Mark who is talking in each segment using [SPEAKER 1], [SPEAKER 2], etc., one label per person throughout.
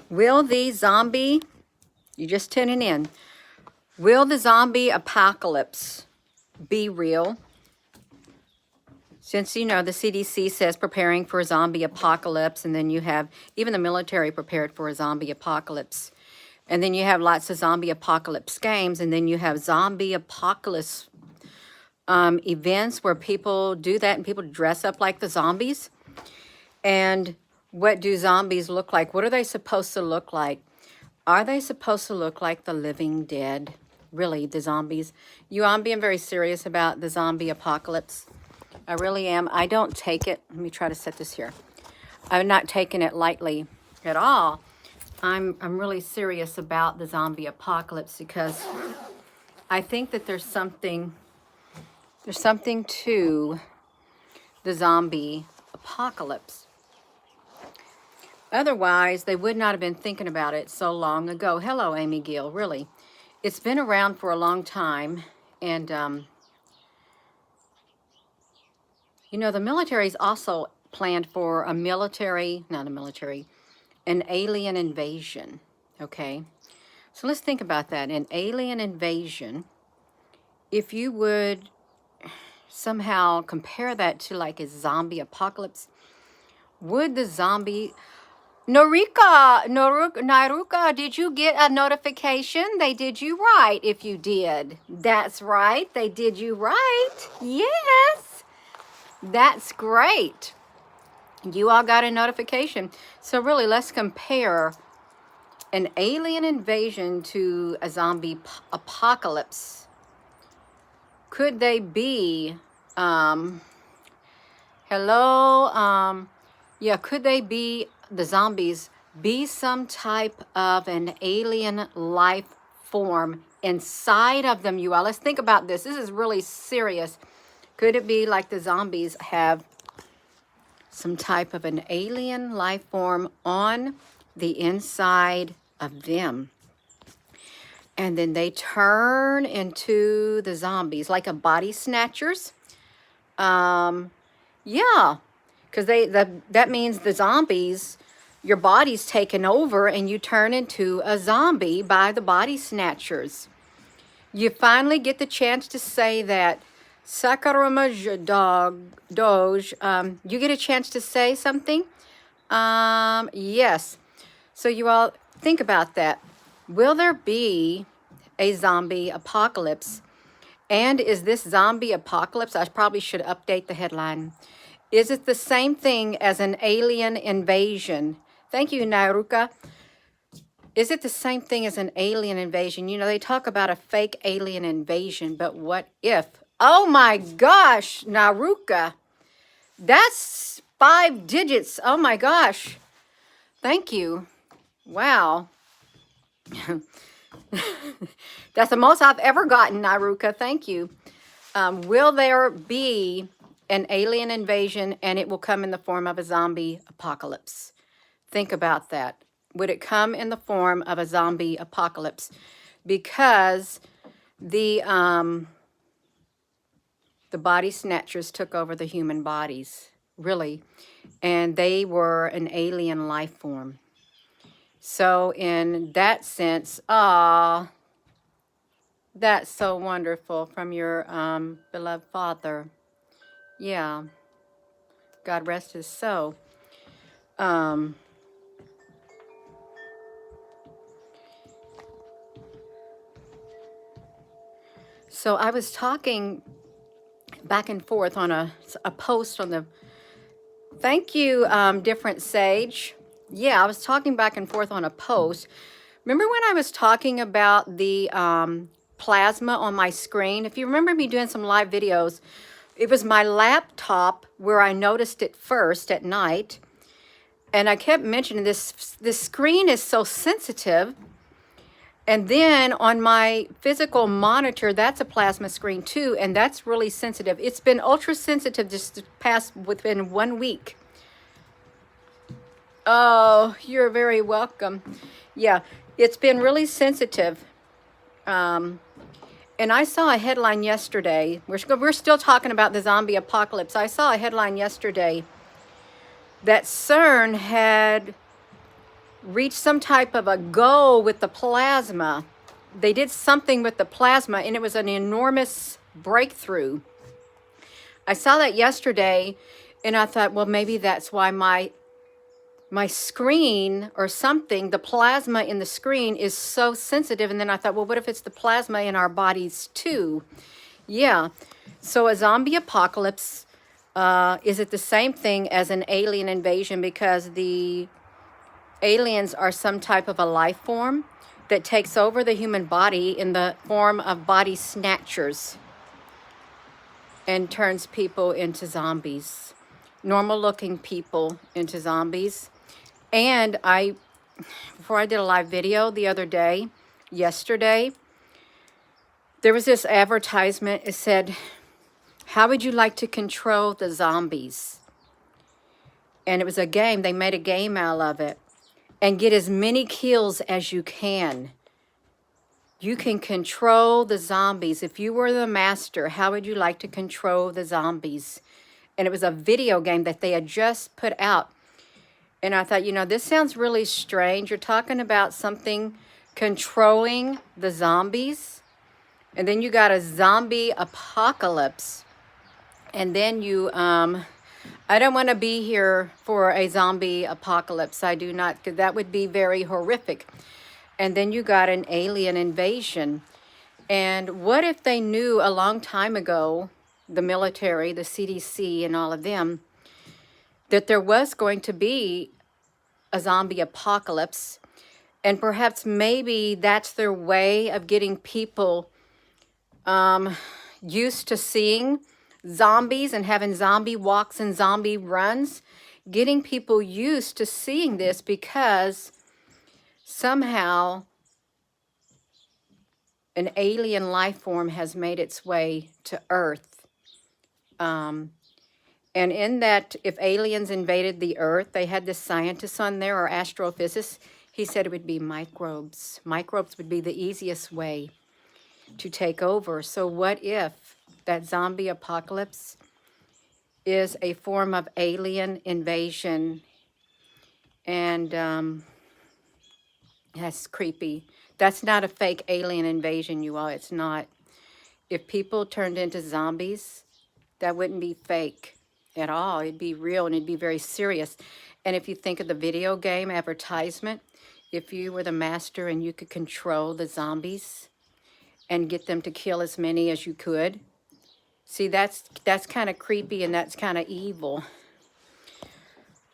[SPEAKER 1] Will the zombie, you just tuning in, will the zombie apocalypse be real? Since, you know, the CDC says preparing for a zombie apocalypse, and then you have even the military prepared for a zombie apocalypse. And then you have lots of zombie apocalypse games, and then you have zombie apocalypse events where people do that and people dress up like the zombies. And what do zombies look like? What are they supposed to look like? Are they supposed to look like the living dead? Really, the zombies? I'm being very serious about the zombie apocalypse. I really am. I don't take it. Let me try to set this here. I'm not taking it lightly at all. I'm really serious about the zombie apocalypse because I think that there's something to the zombie apocalypse. Otherwise, they would not have been thinking about it so long ago. Hello, Amy Gill, really. It's been around for a long time, and you know, the military's also planned for an alien invasion, okay? So let's think about that. An alien invasion, if you would somehow compare that to like a zombie apocalypse, would the zombie... Naruka, did you get a notification? They did you right if you did. That's right, they did you right. Yes, that's great. You all got a notification. So really, let's compare an alien invasion to a zombie apocalypse. Could they be, could they be, the zombies, be some type of an alien life form inside of them, you all? Let's think about this. This is really serious. Could it be like the zombies have some type of an alien life form on the inside of them? And then they turn into the zombies, like a body snatchers. Yeah, because that means the zombies, your body's taken over and you turn into a zombie by the body snatchers. You finally get the chance to say that. Sakarama Doge, you get a chance to say something? Yes. So you all think about that. Will there be a zombie apocalypse? And is this zombie apocalypse, I probably should update the headline. Is it the same thing as an alien invasion? Thank you, Naruka. Is it the same thing as an alien invasion? You know, they talk about a fake alien invasion, but what if? Oh my gosh, Naruka. That's 5 digits. Oh my gosh. Thank you. Wow. That's the most I've ever gotten, Naruka. Thank you. Will there be an alien invasion and it will come in the form of a zombie apocalypse? Think about that. Would it come in the form of a zombie apocalypse? Because the body snatchers took over the human bodies, really, and they were an alien life form. So in that sense, that's so wonderful from your beloved father. Yeah, God rest his soul. So I was talking back and forth on a post on the, thank you, Different Sage. Yeah, I was talking back and forth on a post. Remember when I was talking about the plasma on my screen? If you remember me doing some live videos, it was my laptop where I noticed it first at night. And I kept mentioning this screen is so sensitive. And then on my physical monitor, that's a plasma screen too, and that's really sensitive. It's been ultra sensitive just past within 1 week. Oh, you're very welcome. Yeah, it's been really sensitive. And I saw a headline yesterday. We're still talking about the zombie apocalypse. I saw a headline yesterday that CERN had reached some type of a goal with the plasma. They did something with the plasma, and it was an enormous breakthrough. I saw that yesterday, and I thought, well, maybe that's why my screen or something, the plasma in the screen is so sensitive. And then I thought, well, what if it's the plasma in our bodies too? Yeah. So a zombie apocalypse, is it the same thing as an alien invasion? Because the aliens are some type of a life form that takes over the human body in the form of body snatchers and turns people into zombies, normal looking people into zombies. And before I did a live video the other day, yesterday, there was this advertisement. It said, how would you like to control the zombies? And it was a game. They made a game out of it. And get as many kills as you can. You can control the zombies. If you were the master, how would you like to control the zombies? And it was a video game that they had just put out. And I thought, you know, this sounds really strange. You're talking about something controlling the zombies. And then you got a zombie apocalypse. And then you, I don't want to be here for a zombie apocalypse. I do not, because that would be very horrific. And then you got an alien invasion. And what if they knew a long time ago, the military, the CDC and all of them, that there was going to be a zombie apocalypse, and perhaps maybe that's their way of getting people used to seeing zombies and having zombie walks and zombie runs, getting people used to seeing this because somehow an alien life form has made its way to Earth. And in that, if aliens invaded the Earth, they had this scientist on there, or astrophysicist, he said it would be microbes. Microbes would be the easiest way to take over. So what if that zombie apocalypse is a form of alien invasion? And that's creepy. That's not a fake alien invasion, you all. It's not. If people turned into zombies, that wouldn't be fake at all. It'd be real, and it'd be very serious. And if you think of the video game advertisement, if you were the master and you could control the zombies and get them to kill as many as you could, see, that's kind of creepy, and that's kind of evil.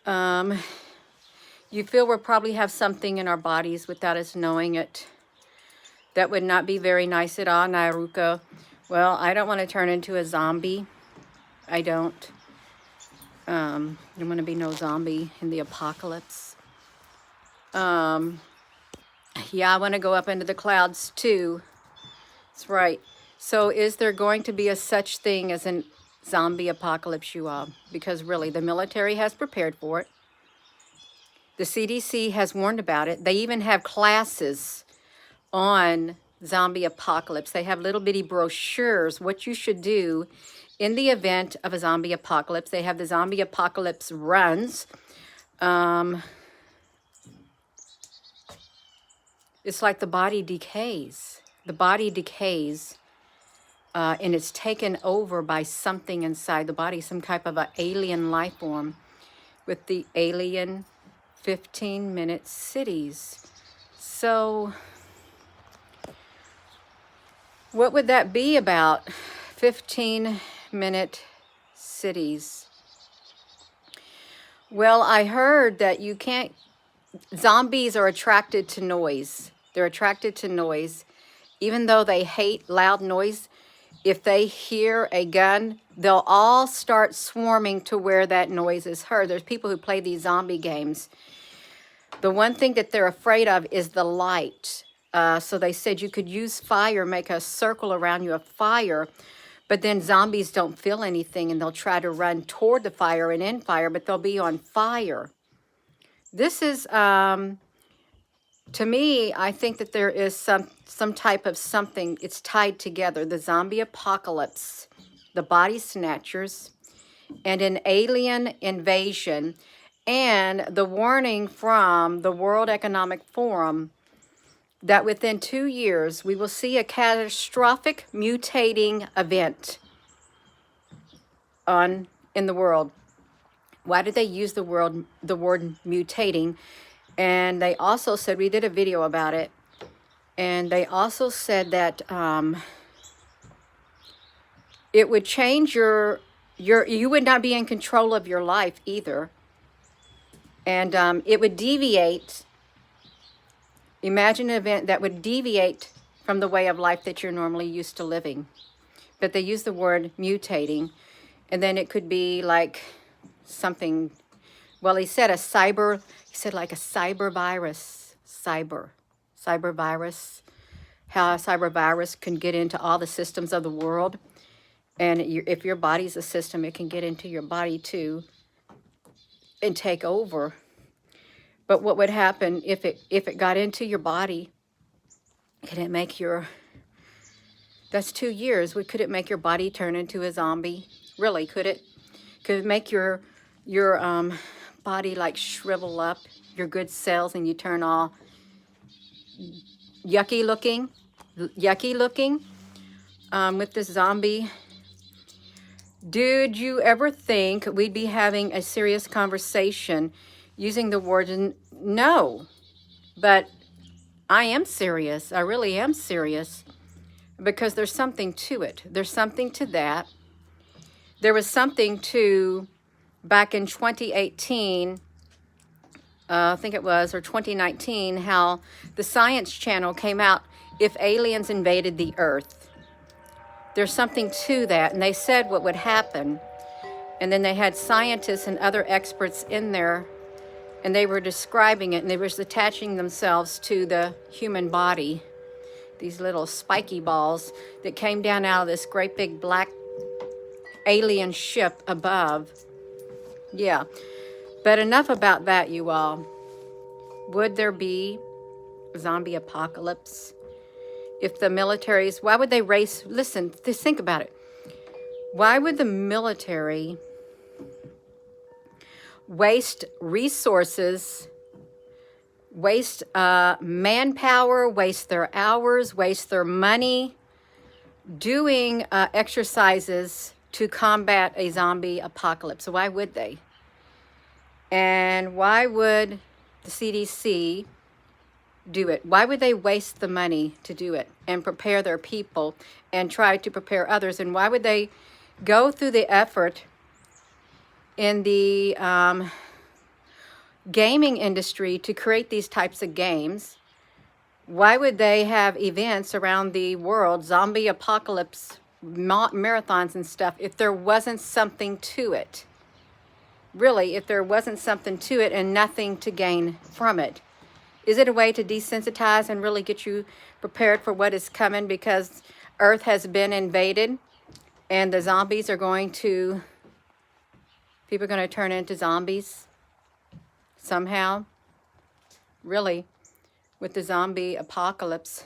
[SPEAKER 1] You feel we'll probably have something in our bodies without us knowing it. That would not be very nice at all, Nairuka. Well, I don't want to turn into a zombie. I don't. There want to be no zombie in the apocalypse. Yeah, I want to go up into the clouds too. That's right. So is there going to be a such thing as a zombie apocalypse, you all? Because really, the military has prepared for it. The CDC has warned about it. They even have classes on zombie apocalypse. They have little bitty brochures, what you should do in the event of a zombie apocalypse. They have the zombie apocalypse runs. It's like the body decays. The body decays, and it's taken over by something inside the body, some type of an alien life form with the alien 15-minute cities. So what would that be about? 15-minute cities. Well, I heard that you can't, zombies are attracted to noise. They're attracted to noise. Even though they hate loud noise, if they hear a gun, they'll all start swarming to where that noise is heard. There's people who play these zombie games. The one thing that they're afraid of is the light. So they said you could use fire, make a circle around you of fire, but then zombies don't feel anything, and they'll try to run toward the fire and in fire, but they'll be on fire. This is, to me, I think that there is some type of something. It's tied together. The zombie apocalypse, the body snatchers, and an alien invasion. and the warning from the World Economic Forum that within 2 years we will see a catastrophic mutating event in the world. Why did they use the word mutating? And they also said, we did a video about it, and they also said that it would change you would not be in control of your life either. And it would deviate. Imagine an event that would deviate from the way of life that you're normally used to living. But they use the word mutating. And then it could be like something, well, he said like a cyber virus. Cyber virus. How a cyber virus can get into all the systems of the world. And if your body's a system, it can get into your body too and take over. But what would happen if it got into your body? Could it make that's 2 years. Could it make your body turn into a zombie? Really, could it? Could it make your body like shrivel up, your good cells, and you turn all yucky looking with this zombie? Did you ever think we'd be having a serious conversation using the word no? But I am serious. I really am serious, because there's something to it. There's something to that. There was something to back in 2018, I think it was, or 2019, how the Science Channel came out, if aliens invaded the Earth. There's something to that, and they said what would happen. And then they had scientists and other experts in there, and they were describing it, and they were attaching themselves to the human body. These little spiky balls that came down out of this great big black alien ship above. Yeah, but enough about that, you all. Would there be a zombie apocalypse? If the militaries, why would they listen, just think about it. Why would the military waste resources, waste manpower, waste their hours, waste their money doing exercises to combat a zombie apocalypse? Why would they? And why would the CDC do it? Why would they waste the money to do it and prepare their people and try to prepare others? And why would they go through the effort in the gaming industry to create these types of games? Why would they have events around the world, zombie apocalypse marathons and stuff, if there wasn't something to it? Really, if there wasn't something to it and nothing to gain from it. Is it a way to desensitize and really get you prepared for what is coming, because Earth has been invaded and the zombies are people are going to turn into zombies somehow? Really, with the zombie apocalypse.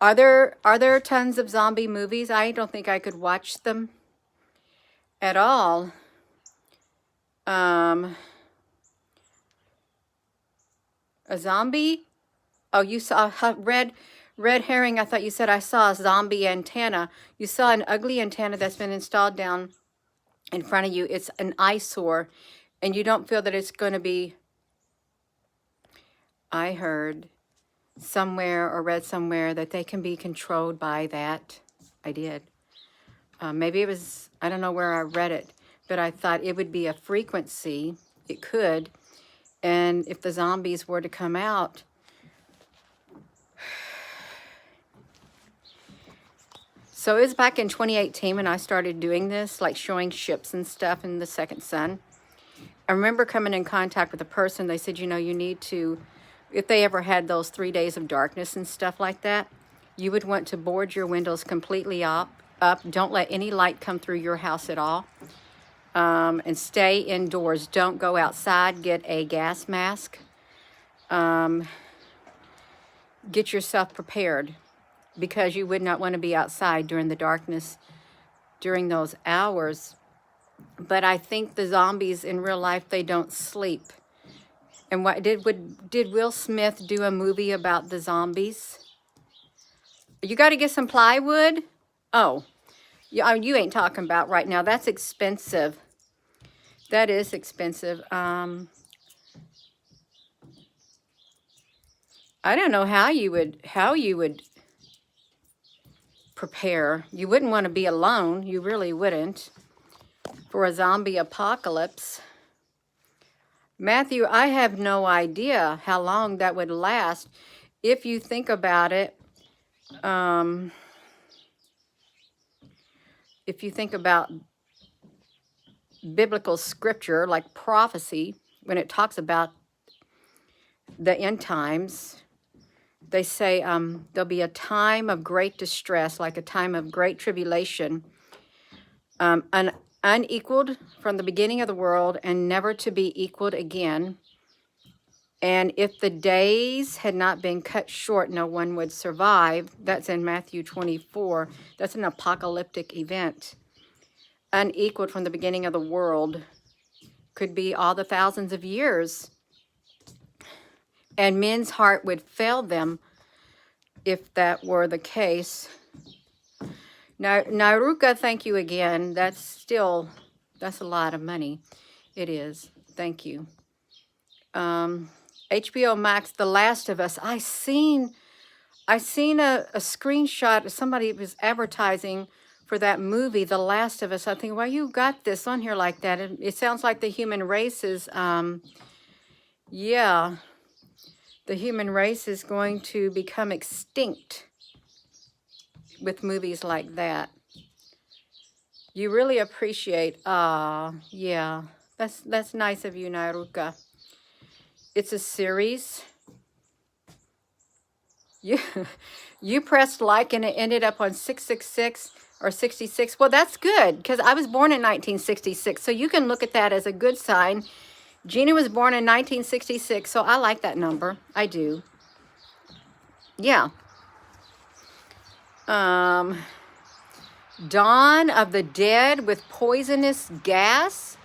[SPEAKER 1] Are there tons of zombie movies? I don't think I could watch them at all. A zombie? Oh, you saw red herring. I thought you said I saw a zombie antenna. You saw an ugly antenna that's been installed down in front of you. It's an eyesore, and you don't feel that it's going to be. I heard somewhere or read somewhere that they can be controlled by that. I did. Maybe it was, I don't know where I read it, but I thought it would be a frequency. It could. And if the zombies were to come out, so it was back in 2018 when I started doing this, like showing ships and stuff in the Second Sun. I remember coming in contact with a person. They said, you know, you need to, if they ever had those 3 days of darkness and stuff like that, you would want to board your windows completely up. Don't let any light come through your house at all. And stay indoors. Don't go outside. Get a gas mask. Get yourself prepared, because you would not want to be outside during the darkness during those hours. But I think the zombies in real life, they don't sleep. And what did Will Smith do a movie about the zombies? You got to get some plywood. Oh, you ain't talking about right now. That's expensive. That is expensive. I don't know how you would prepare. You wouldn't want to be alone. You really wouldn't, for a zombie apocalypse. Matthew, I have no idea how long that would last. If you think about it, if you think about biblical scripture, like prophecy, when it talks about the end times, they say there'll be a time of great distress, like a time of great tribulation, unequaled from the beginning of the world and never to be equaled again. And if the days had not been cut short, no one would survive. That's in Matthew 24. That's an apocalyptic event. Unequaled from the beginning of the world could be all the thousands of years. And men's heart would fail them if that were the case. Now, Naruka, thank you again. That's a lot of money. It is. Thank you. HBO Max, The Last of Us. I seen a screenshot. Somebody was advertising for that movie, The Last of Us. I think, why you got this on here like that? It sounds like the human race is, yeah, the human race is going to become extinct with movies like that. You really appreciate, yeah, that's nice of you, Naruka. It's a series. You pressed like and it ended up on 666 or 66. Well, that's good because I was born in 1966. So you can look at that as a good sign. Gina was born in 1966. So I like that number. I do. Yeah. Dawn of the Dead with poisonous gas.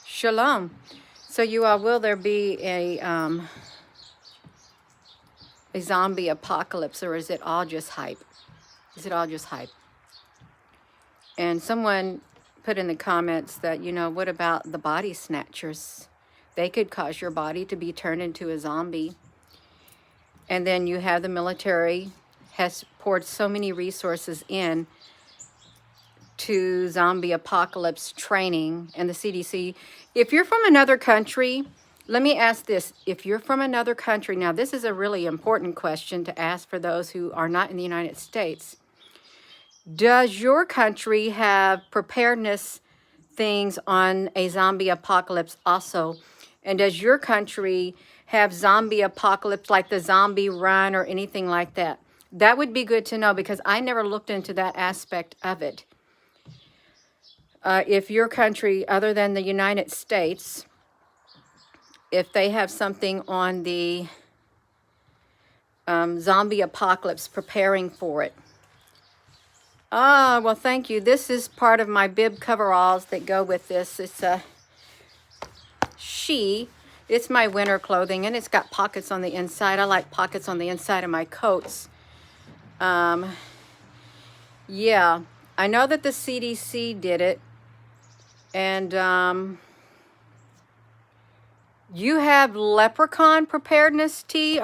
[SPEAKER 1] Shalom. So you all, will there be a zombie apocalypse, or is it all just hype? Is it all just hype? And someone put in the comments that, what about the body snatchers? They could cause your body to be turned into a zombie. And then you have the military has poured so many resources in to zombie apocalypse training, and the CDC. If you're from another country, let me ask this. If you're from another country, now this is a really important question to ask for those who are not in the United States. Does your country have preparedness things on a zombie apocalypse also? And does your country have zombie apocalypse like the zombie run or anything like that? That would be good to know because I never looked into that aspect of it. If your country, other than the United States, if they have something on the zombie apocalypse, preparing for it. Well, thank you. This is part of my bib coveralls that go with this. It's a It's my winter clothing, and it's got pockets on the inside. I like pockets on the inside of my coats. Yeah, I know that the CDC did it. And you have leprechaun preparedness tea,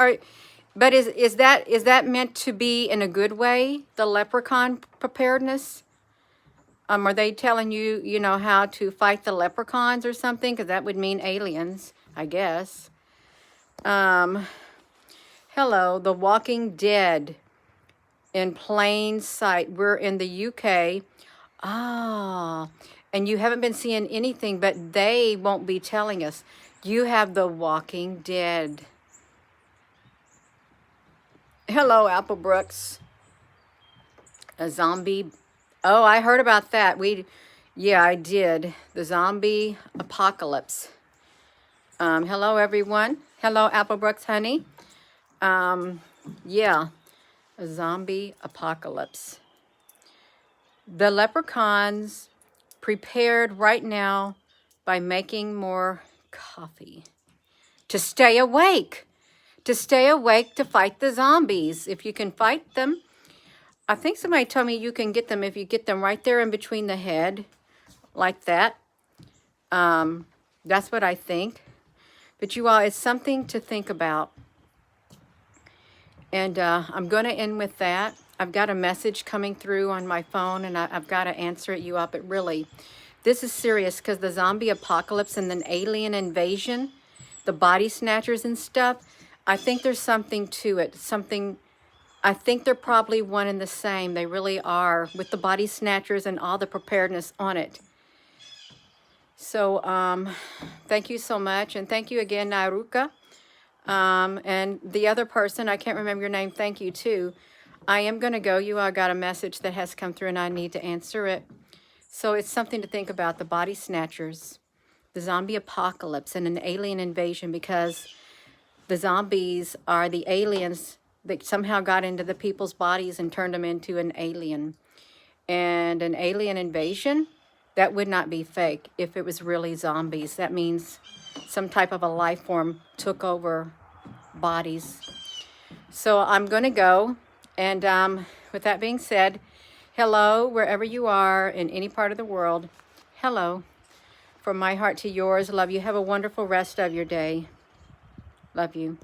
[SPEAKER 1] but is that meant to be in a good way? The leprechaun preparedness? Are they telling you, how to fight the leprechauns or something? Because that would mean aliens, I guess. Hello, The Walking Dead in plain sight. We're in the UK. And you haven't been seeing anything, but they won't be telling us. You have The Walking Dead. Hello, Applebrooks. A zombie. Oh, I heard about that. Yeah, I did. The zombie apocalypse. Hello, everyone. Hello, Applebrooks, honey. Yeah, a zombie apocalypse. The leprechauns prepared right now by making more coffee to stay awake, to fight the zombies. If you can fight them, I think somebody told me you can get them if you get them right there in between the head, like that. That's what I think. But you all, it's something to think about. And I'm going to end with that. I've got a message coming through on my phone, and I've got to answer it you up. But really, this is serious because the zombie apocalypse and then alien invasion, the body snatchers and stuff, I think there's something to it. I think they're probably one and the same. They really are, with the body snatchers and all the preparedness on it. So thank you so much. And thank you again, Naruka. And the other person, I can't remember your name, thank you too. I am going to go. You all got a message that has come through and I need to answer it. So it's something to think about, the body snatchers, the zombie apocalypse, and an alien invasion, because the zombies are the aliens that somehow got into the people's bodies and turned them into an alien. And an alien invasion, that would not be fake if it was really zombies. That means some type of a life form took over bodies. So I'm going to go. And with that being said, hello, wherever you are in any part of the world. Hello. From my heart to yours, love you. Have a wonderful rest of your day. Love you.